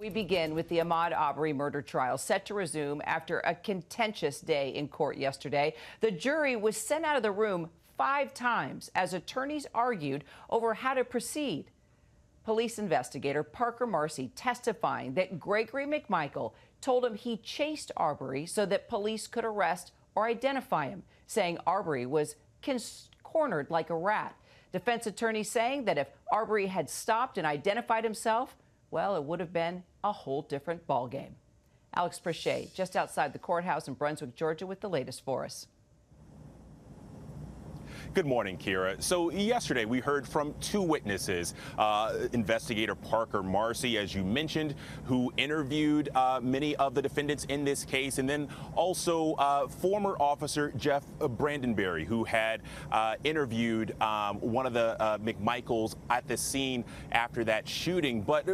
We begin with the Ahmaud Arbery murder trial set to resume after a contentious day in court yesterday. The jury was sent out of the room 5 times as attorneys argued over how to proceed. Police investigator Parker Marcy testifying that Gregory McMichael told him he chased Arbery so that police could arrest or identify him, saying Arbery was cornered like a rat. Defense attorneys saying that if Arbery had stopped and identified himself, well, it would have been a whole different ballgame. Alex Prichet, just outside the courthouse in Brunswick, Georgia, with the latest for us. Good morning, Kira. So yesterday we heard from 2 witnesses, investigator Parker Marcy, as you mentioned, who interviewed many of the defendants in this case, and then also former officer Jeff Brandenberry, who had interviewed one of the McMichaels at the scene after that shooting. But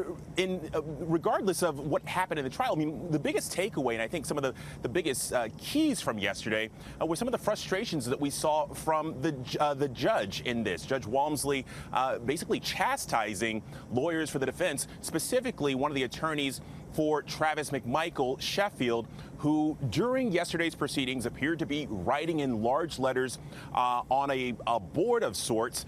regardless of what happened in the trial, I mean, the biggest takeaway, and I think some of the biggest keys from yesterday were some of the frustrations that we saw from the judge in this. Judge Walmsley basically chastising lawyers for the defense, specifically one of the attorneys for Travis McMichael, Sheffield, who during yesterday's proceedings appeared to be writing in large letters on a board of sorts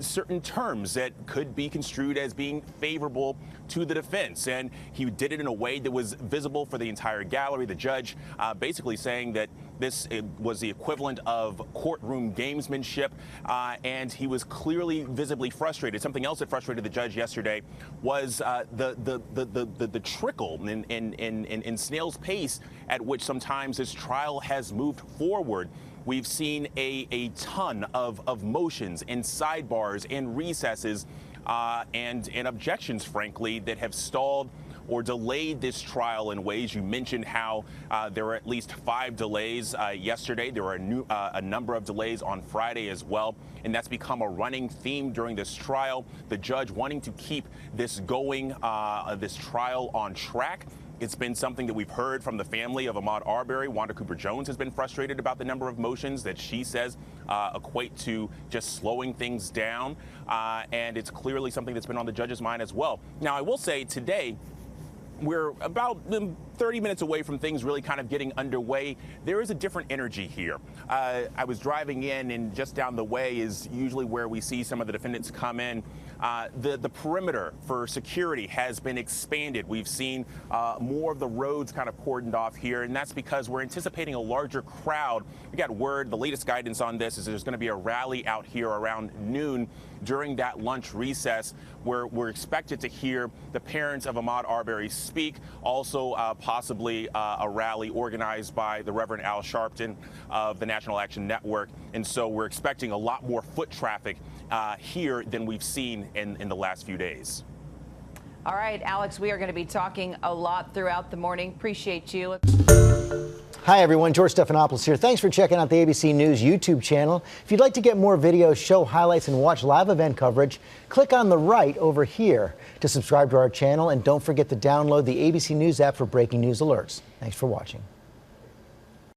certain terms that could be construed as being favorable to the defense. And he did it in a way that was visible for the entire gallery. The judge basically saying that this was the equivalent of courtroom gamesmanship, and he was clearly visibly frustrated. Something else that frustrated the judge yesterday was the trickle in snail's pace at which sometimes this trial has moved forward. We've seen a ton of motions and sidebars and recesses and objections, frankly, that have stalled or delayed this trial in ways. You mentioned how there were at least 5 delays yesterday. There were a number of delays on Friday as well, and that's become a running theme during this trial. The judge wanting to keep this going, this trial on track. It's been something that we've heard from the family of Ahmaud Arbery. Wanda Cooper-Jones has been frustrated about the number of motions that she says equate to just slowing things down, and it's clearly something that's been on the judge's mind as well. Now, I will say today, we're about 30 minutes away from things really kind of getting underway. There is a different energy here. I was driving in, and just down the way is usually where we see some of the defendants come in. The perimeter for security has been expanded. We've seen more of the roads kind of cordoned off here, and that's because we're anticipating a larger crowd. We got word, the latest guidance on this is there's going to be a rally out here around noon during that lunch recess, where we're expected to hear the parents of Ahmaud Arbery speak. Also possibly a rally organized by the Reverend Al Sharpton of the National Action Network. And so we're expecting a lot more foot traffic here than we've seen in the last few days. All right, Alex, we are going to be talking a lot throughout the morning. Appreciate you. Hi, everyone. George Stephanopoulos here. Thanks for checking out the ABC News YouTube channel. If you'd like to get more videos, show highlights, and watch live event coverage, click on the right over here to subscribe to our channel. And don't forget to download the ABC News app for breaking news alerts. Thanks for watching.